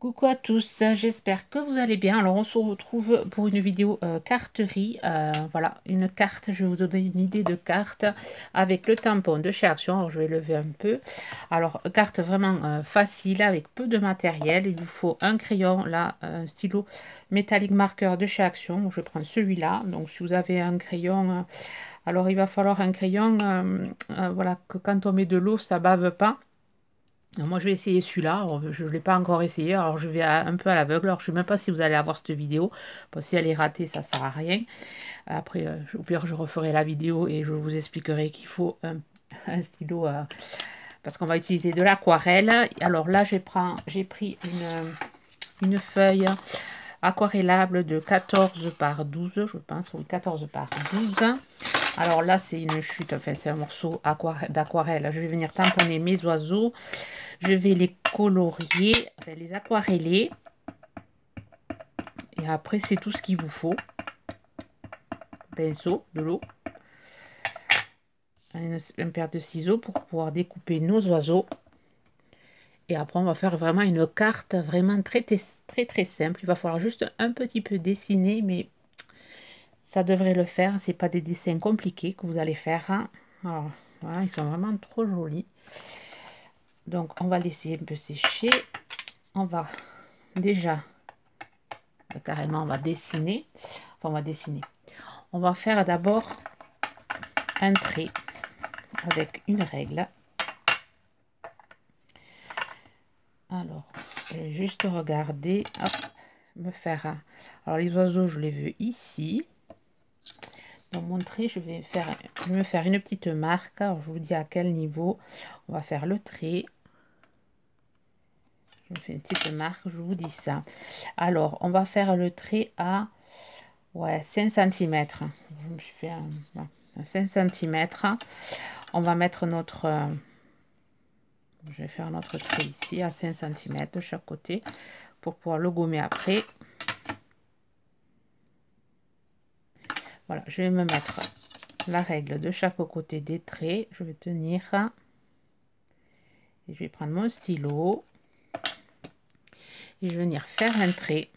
Coucou à tous, j'espère que vous allez bien. Alors on se retrouve pour une vidéo carterie. Voilà, une carte, je vais vous donner une idée de carte avec le tampon de chez Action. Alors je vais lever un peu. Alors carte vraiment facile avec peu de matériel. Il vous faut un crayon, là, un stylo métallique marqueur de chez Action. Je vais prendre celui-là. Donc si vous avez un crayon, alors il va falloir un crayon, voilà, que quand on met de l'eau, ça bave pas. Alors, moi, je vais essayer celui-là. Je ne l'ai pas encore essayé. Alors, je vais un peu à l'aveugle. Alors, je ne sais même pas si vous allez avoir cette vidéo. Bon, si elle est ratée, ça ne sert à rien. Après, au pire, je referai la vidéo et je vous expliquerai qu'il faut un stylo parce qu'on va utiliser de l'aquarelle. Alors là, j'ai pris une feuille aquarellable de 14 par 12, je pense. Oui, 14 par 12. Alors là, c'est une chute, enfin, c'est un morceau d'aquarelle. Je vais venir tamponner mes oiseaux. Je vais les colorier, enfin, les aquareller. Et après, c'est tout ce qu'il vous faut. Pinceau, de l'eau. Un paire de ciseaux pour pouvoir découper nos oiseaux. Et après, on va faire vraiment une carte vraiment très simple. Il va falloir juste un petit peu dessiner, mais ça devrait le faire. C'est pas des dessins compliqués que vous allez faire, hein. Alors, voilà, ils sont vraiment trop jolis. Donc, on va laisser un peu sécher. On va déjà, carrément, on va dessiner. Enfin, on va dessiner. On va faire d'abord un trait avec une règle. Alors, je vais juste regarder, hop, me faire un... Alors, les oiseaux, je les veux ici. Dans mon trait, je vais me faire une petite marque. Alors, je vous dis à quel niveau on va faire le trait. Je me fais une petite marque, je vous dis ça. Alors, on va faire le trait à 5 cm. Je me suis fait un 5 cm. On va mettre notre... je vais faire notre trait ici à 5 cm de chaque côté pour pouvoir le gommer après. Voilà, je vais me mettre la règle de chaque côté des traits. Je vais tenir et je vais prendre mon stylo et je vais venir faire un trait,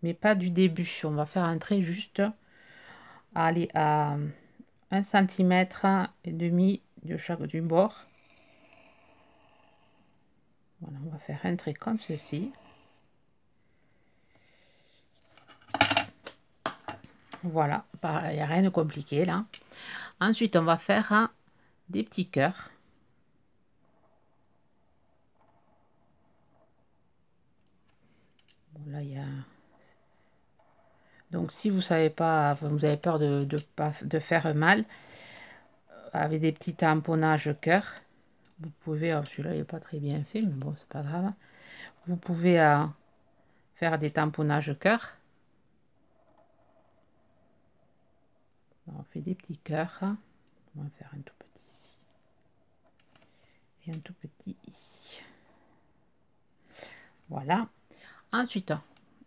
mais pas du début. On va faire un trait juste aller à 1 cm et demi de chaque du bord. Voilà, on va faire un trait comme ceci. Voilà, il n'y a rien de compliqué là. Ensuite, on va faire des petits cœurs. Bon, là, il y a... Donc, si vous savez pas, vous avez peur de faire mal, avec des petits tamponnages cœur, vous pouvez, celui-là, il n'est pas très bien fait, mais bon, c'est pas grave. Vous pouvez faire des tamponnages cœur. On fait des petits cœurs. On va faire un tout petit ici. Et un tout petit ici. Voilà. Ensuite,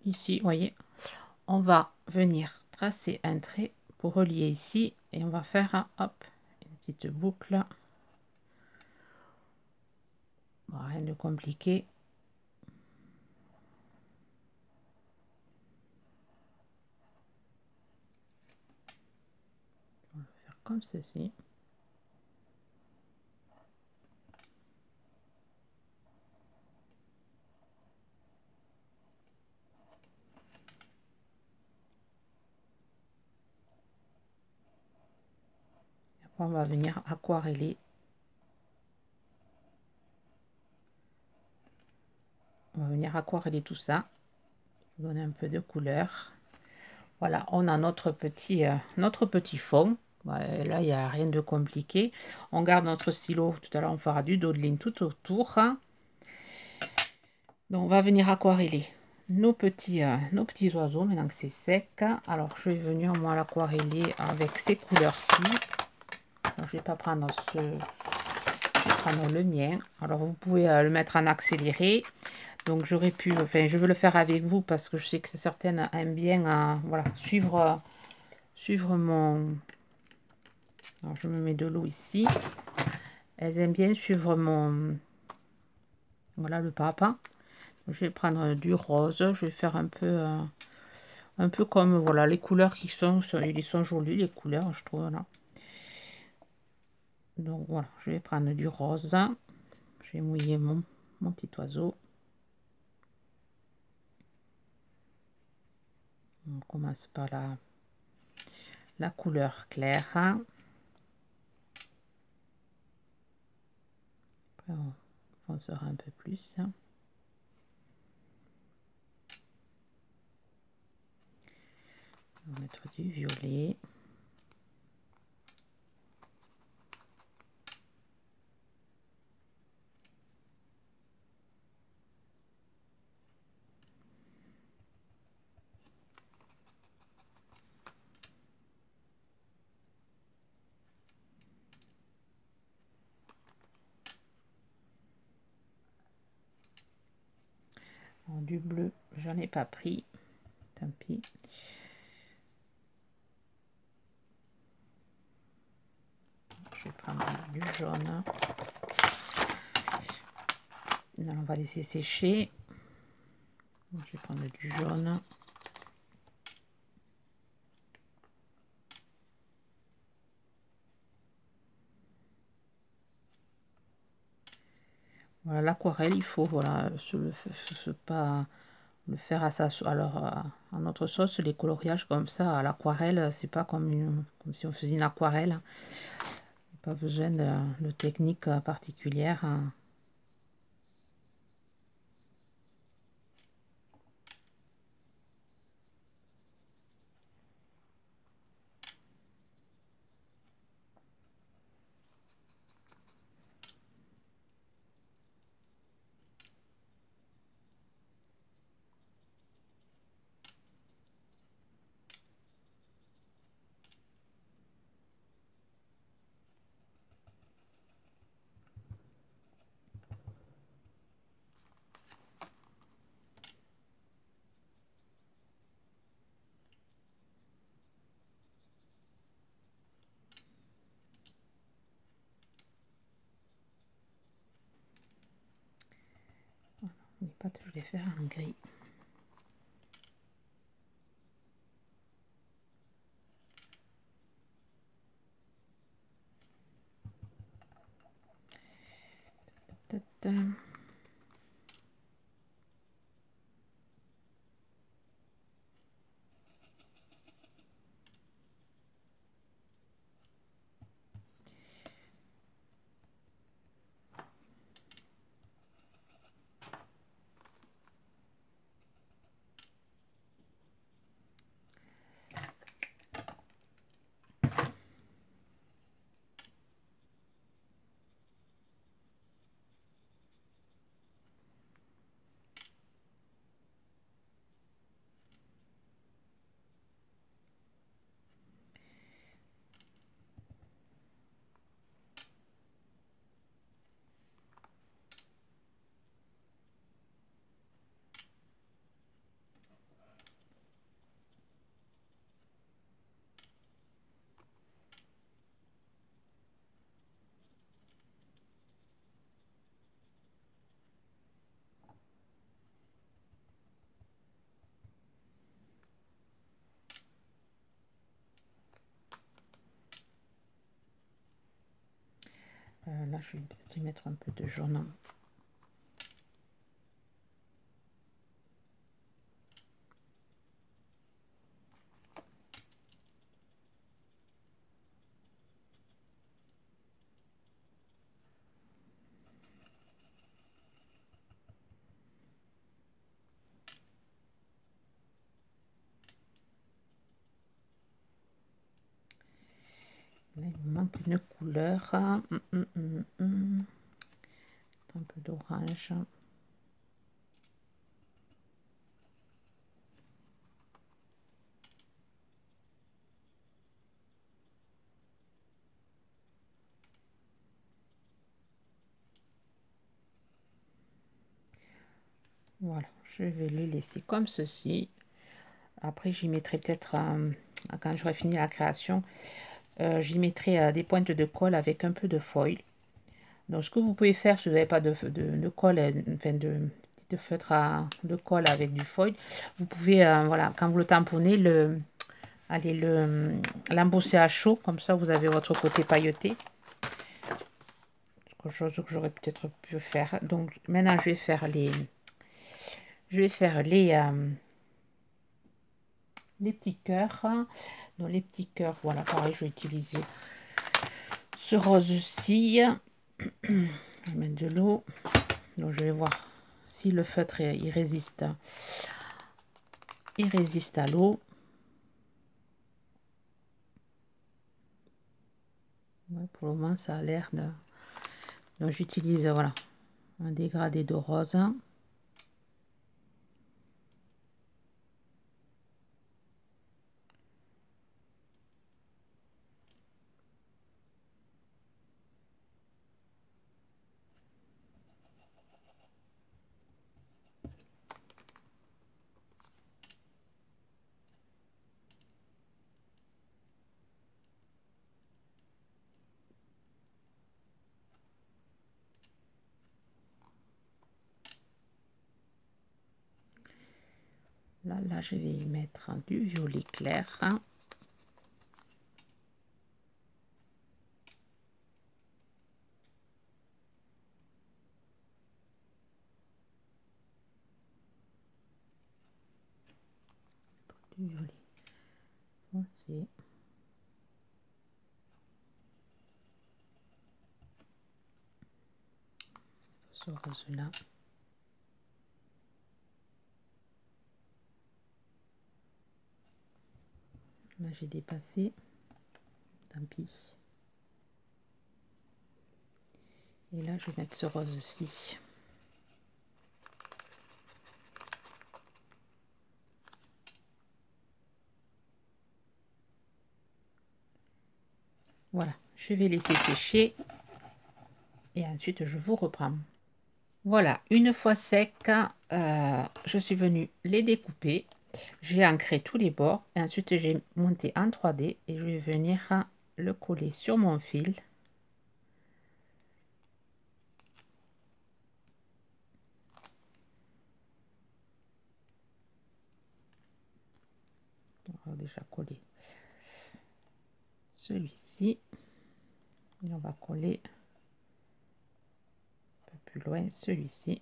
ici, vous voyez, on va venir tracer un trait pour relier ici. Et on va faire, hop, une petite boucle. Bon, rien de compliqué. On va faire comme ceci. On va venir aquareller. On va venir aquareller tout ça. Donner un peu de couleur. Voilà, on a notre petit fond. Là, il n'y a rien de compliqué. On garde notre stylo. Tout à l'heure, on fera du doodling tout autour. Donc, on va venir aquareller nos petits oiseaux. Maintenant que c'est sec. Alors, je vais venir, moi, l'aquareller avec ces couleurs-ci. Je vais pas prendre je vais prendre le mien. Alors, vous pouvez le mettre en accéléré. Donc, j'aurais pu, enfin, je veux le faire avec vous parce que je sais que certaines aiment bien, voilà, suivre mon... Alors, je me mets de l'eau ici. Elles aiment bien suivre mon... Voilà le papa. Je vais prendre du rose, je vais faire un peu comme, voilà, les couleurs qui sont, ils sont jolies, les couleurs, je trouve, là. Donc voilà, je vais prendre du rose, je vais mouiller mon petit oiseau. On commence par la couleur claire. Après, on foncera un peu plus. On va mettre du violet. Bon, du bleu, j'en ai pas pris. Tant pis. Je vais prendre du jaune. Là, on va laisser sécher. Je vais prendre du jaune. Voilà, l'aquarelle, il faut voilà, pas le faire à sa alors à notre sauce. Les coloriages comme ça à l'aquarelle, c'est pas comme si on faisait une aquarelle. Pas besoin de technique particulière. Les pâtes, je vais les faire en gris. Là, je vais peut-être y mettre un peu de jaune. Là, il me manque une couleur. Un peu d'orange. Voilà, je vais le laisser comme ceci. Après, j'y mettrai peut-être, quand j'aurai fini la création, j'y mettrai des pointes de colle avec un peu de foil. Donc, ce que vous pouvez faire, si vous n'avez pas de colle, enfin de petite feutre de colle avec du foil. Vous pouvez, voilà, quand vous le tamponnez, allez l'embosser à chaud, comme ça vous avez votre côté pailleté. Quelque chose que j'aurais peut-être pu faire. Donc maintenant je vais faire les petits cœurs. Donc les petits cœurs, voilà, pareil, je vais utiliser ce rose-ci. Je vais mettre de l'eau. Donc je vais voir si le feutre il résiste à l'eau. Ouais, pour le moment ça a l'air de... Donc j'utilise, voilà, un dégradé de rose. Là, je vais y mettre du violet clair. Du violet foncé. Ce rose-là. Là, j'ai dépassé. Tant pis. Et là, je vais mettre ce rose-ci. Voilà, je vais laisser sécher et ensuite je vous reprends. Voilà, une fois sec, je suis venue les découper. J'ai ancré tous les bords et ensuite j'ai monté en 3D et je vais venir le coller sur mon fil. On va déjà coller celui-ci et on va coller un peu plus loin celui-ci.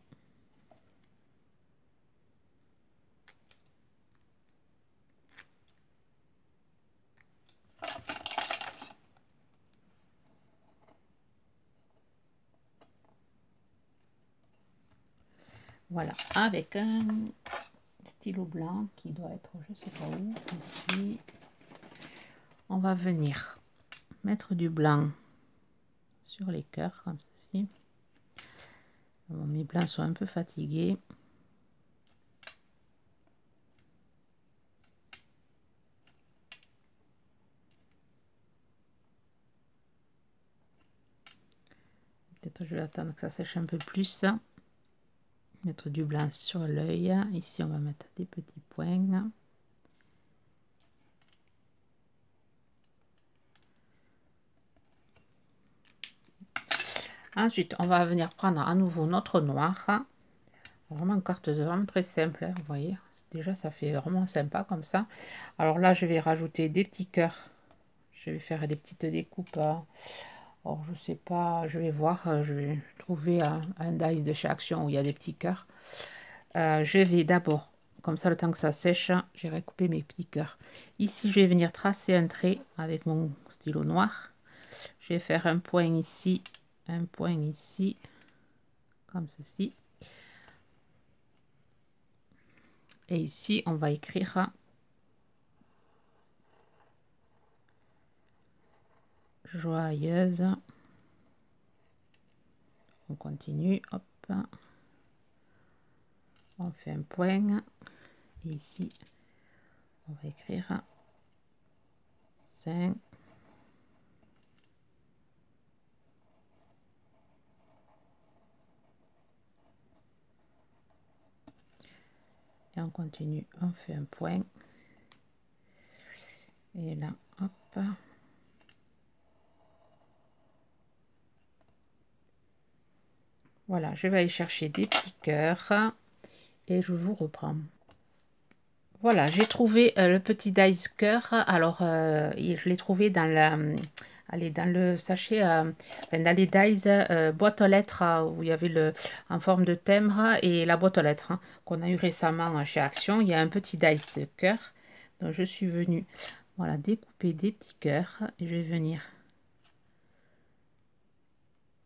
Voilà, avec un stylo blanc qui doit être, je sais pas où, ici. On va venir mettre du blanc sur les cœurs comme ceci. Bon, mes blancs sont un peu fatigués. Peut-être je vais attendre que ça sèche un peu plus. Mettre du blanc sur l'œil. Ici on va mettre des petits points. Ensuite on va venir prendre à nouveau notre noir. Vraiment une carte vraiment très simple, hein, vous voyez. Déjà ça fait vraiment sympa comme ça. Alors là je vais rajouter des petits cœurs. Je vais faire des petites découpes. Alors je sais pas, je vais voir, je vais trouver un dice de chez Action où il y a des petits cœurs. Je vais d'abord, comme ça le temps que ça sèche, j'ai recoupé mes petits cœurs. Ici je vais venir tracer un trait avec mon stylo noir. Je vais faire un point ici, comme ceci. Et ici on va écrire joyeuse. On continue, hop. On fait un point. Et ici, on va écrire 5. Et on continue, on fait un point. Et là, hop. Voilà, je vais aller chercher des petits cœurs. et je vous reprends. Voilà, j'ai trouvé le petit dice cœur. Alors, je l'ai trouvé dans dans le sachet, enfin, dans les dice boîte aux lettres où il y avait en forme de timbre et la boîte aux lettres qu'on a eu récemment chez Action. Il y a un petit dice cœur. Donc, je suis venue, voilà, découper des petits cœurs et je vais venir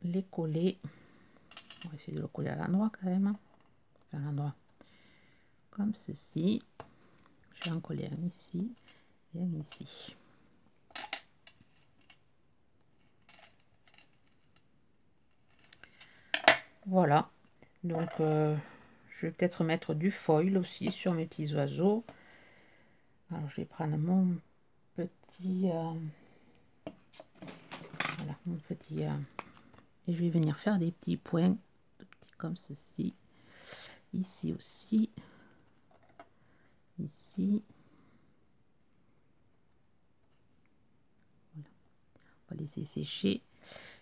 les coller. On va essayer de le coller à l'endroit quand même. À l'endroit comme ceci. Je vais en coller un ici et un ici. Voilà. Donc, je vais peut-être mettre du foil aussi sur mes petits oiseaux. Alors, je vais prendre mon petit... voilà, mon petit... et je vais venir faire des petits points, comme ceci. Ici aussi. Ici. Voilà. On va laisser sécher.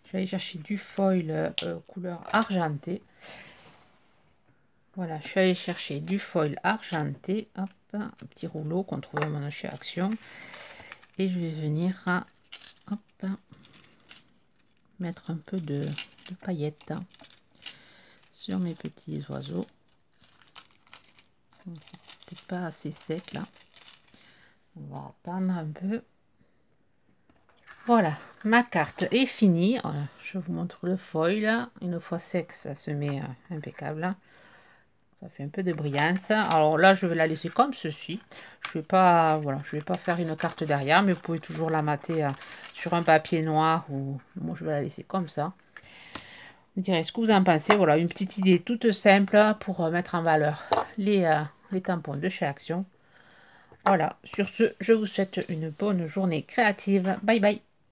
Je vais aller chercher du foil couleur argentée. Voilà, je suis allée chercher du foil argenté. Hop, un petit rouleau qu'on trouve maintenant chez Action. Et je vais venir hop, mettre un peu de paillettes sur mes petits oiseaux. C'est pas assez sec là. On va attendre un peu. Voilà, ma carte est finie. Voilà, je vous montre le foil. Une fois sec, ça se met impeccable. Ça fait un peu de brillance. Alors là, je vais la laisser comme ceci. Je vais pas, voilà, je vais pas faire une carte derrière, mais vous pouvez toujours la mater sur un papier noir ou moi je vais la laisser comme ça. Vous me direz ce que vous en pensez. Voilà, une petite idée toute simple pour mettre en valeur les tampons de chez Action. Voilà, sur ce, je vous souhaite une bonne journée créative. Bye bye.